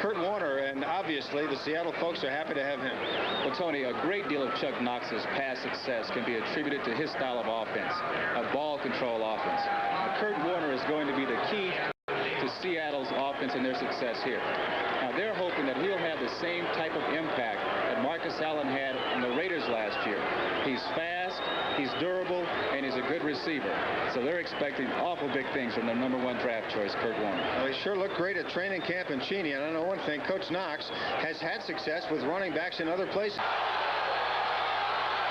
Curt Warner, and obviously the Seattle folks are happy to have him. Well, Tony, a great deal of Chuck Knox's past success can be attributed to his style of offense, a ball control offense. Curt Warner is going to be the key to Seattle's offense and their success here. Now, they're hoping that he'll have the same type of impact that Marcus Allen had on the Raiders last year. He's fast, he's durable, and he's a good receiver. So they're expecting awful big things from their #1 draft choice, Curt Warner. Well, he sure looked great at training camp in Cheney. And I know one thing, Coach Knox has had success with running backs in other places.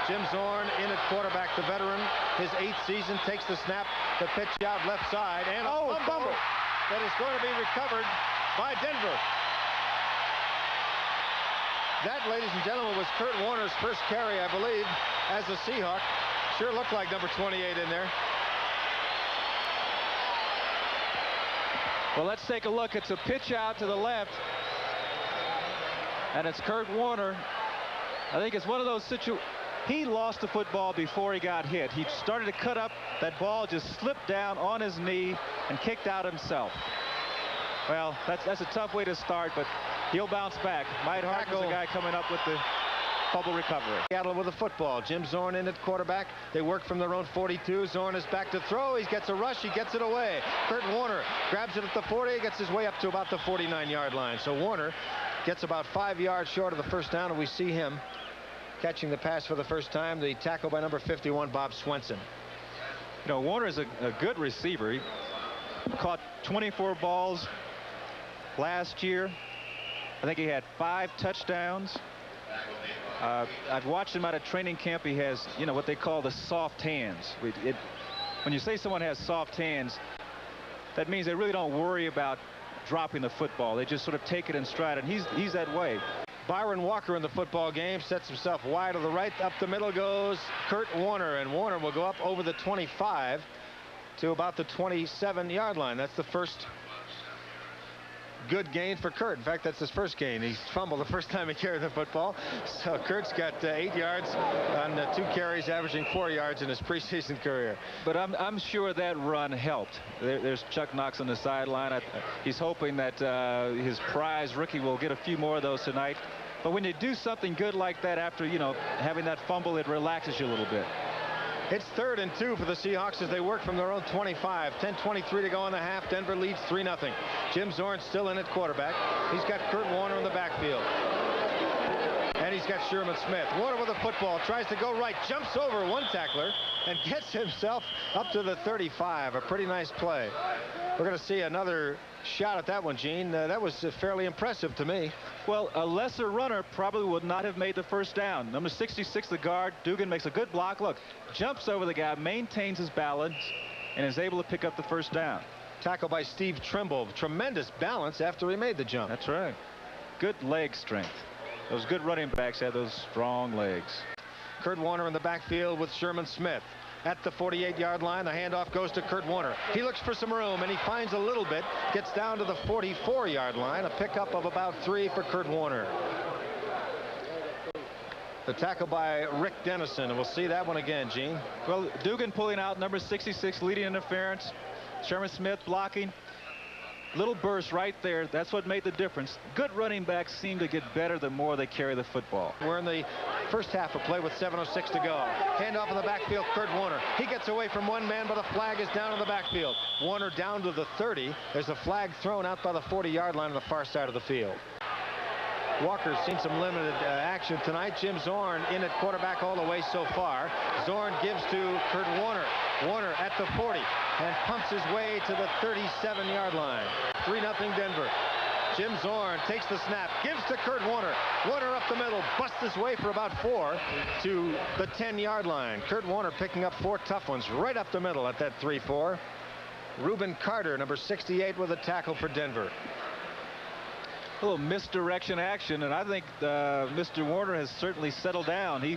Jim Zorn in at quarterback, the veteran. His 8th season, takes the snap, the pitch out left side, and a fumble that is going to be recovered by Denver. That, ladies and gentlemen, was Curt Warner's first carry, I believe, as a Seahawk. Sure looked like number 28 in there. Well, let's take a look. It's a pitch out to the left, and it's Curt Warner. I think it's one of those situations. He lost the football before he got hit. He started to cut up. That ball just slipped down on his knee and kicked out himself. Well, that's a tough way to start, but he'll bounce back. Mike Harden's the guy coming up with the fumble recovery. Seattle with the football. Jim Zorn in at quarterback. They work from their own 42. Zorn is back to throw. He gets a rush. He gets it away. Curt Warner grabs it at the 40. Gets his way up to about the 49-yard line. So Warner gets about 5 yards short of the first down, and we see him catching the pass for the first time. The tackle by number 51, Bob Swenson. You know, Warner is a good receiver. He caught 24 balls last year. I think he had 5 touchdowns. I've watched him out at training camp. He has, you know, what they call the soft hands. When you say someone has soft hands, that means they really don't worry about dropping the football. They just sort of take it in stride, and he's that way. Byron Walker in the football game sets himself wide to the right. Up the middle goes Curt Warner, and Warner will go up over the 25 to about the 27-yard line. That's the first good gain for Curt. In fact, that's his first gain. He fumbled the first time he carried the football. So Curt's got 8 yards on 2 carries, averaging 4 yards in his preseason career. But I'm sure that run helped. There's Chuck Knox on the sideline. He's hoping that his prize rookie will get a few more of those tonight. But when you do something good like that after, you know, having that fumble, it relaxes you a little bit. It's 3rd and 2 for the Seahawks as they work from their own 25. 10:23 to go in the half. Denver leads 3-0. Jim Zorn still in at quarterback. He's got Curt Warner in the backfield. And he's got Sherman Smith. Warner with the football, tries to go right, jumps over one tackler, and gets himself up to the 35. A pretty nice play. We're going to see another shot at that one, Gene. That was fairly impressive to me. Well, a lesser runner probably would not have made the first down. Number 66, the guard, Dugan, makes a good block. Look, jumps over the guy, maintains his balance, and is able to pick up the first down. Tackle by Steve Trimble. Tremendous balance after he made the jump. That's right. Good leg strength. Those good running backs have those strong legs. Curt Warner in the backfield with Sherman Smith. At the 48-yard line, the handoff goes to Curt Warner. He looks for some room, and he finds a little bit. Gets down to the 44-yard line. A pickup of about 3 for Curt Warner. The tackle by Rick Dennison, and we'll see that one again, Gene. Well, Dugan pulling out, number 66, leading interference. Sherman Smith blocking. Little burst right there. That's what made the difference. Good running backs seem to get better the more they carry the football. We're in the first half of play with 7:06 to go. Handoff in the backfield, Curt Warner. He gets away from one man, but a flag is down in the backfield. Warner down to the 30. There's a flag thrown out by the 40-yard line on the far side of the field. Walker's seen some limited action tonight. Jim Zorn in at quarterback all the way so far. Zorn gives to Curt Warner. Warner at the 40 and pumps his way to the 37-yard line. 3-0 Denver. Jim Zorn takes the snap, gives to Curt Warner. Warner up the middle, busts his way for about 4 to the 10-yard line. Curt Warner picking up 4 tough ones right up the middle at that 3-4. Reuben Carter, number 68, with a tackle for Denver. A little misdirection action, and I think Mr. Warner has certainly settled down. He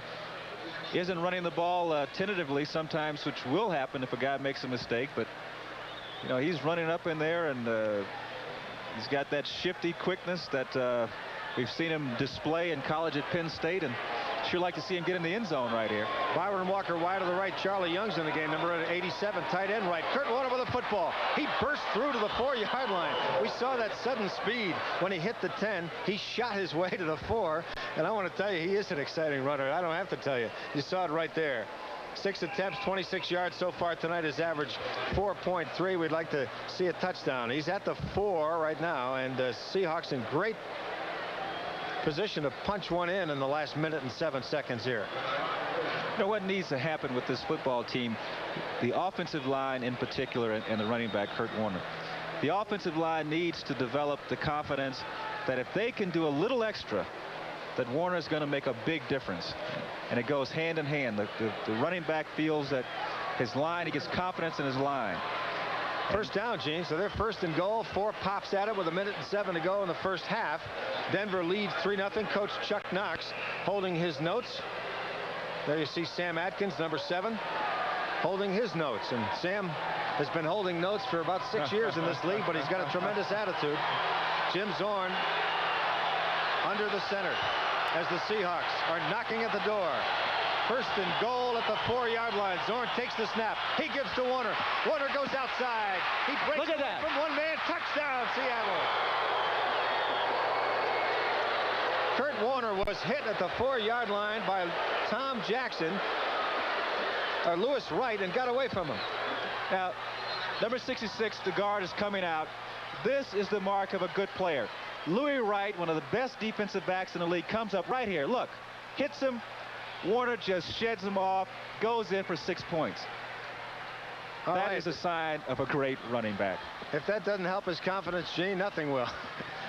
isn't running the ball tentatively sometimes, which will happen if a guy makes a mistake, but you know, he's running up in there, and he's got that shifty quickness that we've seen him display in college at Penn State, and Sure like to see him get in the end zone right here. Byron Walker wide to the right. Charlie Young's in the game, number 87, tight end right. Curt Warner with the football. He burst through to the 4-yard line. We saw that sudden speed when he hit the 10. He shot his way to the 4, and I want to tell you, he is an exciting runner. I don't have to tell you. You saw it right there. 6 attempts, 26 yards so far tonight. His average 4.3. We'd like to see a touchdown. He's at the 4 right now, and the Seahawks in great position to punch one in the last minute and 7 seconds here. You know what needs to happen with this football team, the offensive line in particular, and the running back Curt Warner. The offensive line needs to develop the confidence that if they can do a little extra, that Warner is going to make a big difference. And it goes hand in hand. The running back feels that his line, he gets confidence in his line. First down, Gene. So they're first and goal. 4 pops at it with 1:07 to go in the first half. Denver leads 3-0. Coach Chuck Knox holding his notes. There you see Sam Atkins, number 7, holding his notes. And Sam has been holding notes for about 6 years in this league, but he's got a tremendous attitude. Jim Zorn under the center as the Seahawks are knocking at the door. First and goal at the 4-yard line. Zorn takes the snap. He gives to Warner. Warner goes outside. He breaks away from one man. Touchdown, Seattle. Curt Warner was hit at the 4-yard line by Tom Jackson, or Lewis Wright, and got away from him. Now, number 66, the guard, is coming out. This is the mark of a good player. Louis Wright, one of the best defensive backs in the league, comes up right here. Look, hits him. Warner just sheds him off, goes in for 6 points. That is a sign of a great running back. If that doesn't help his confidence, Gene, nothing will.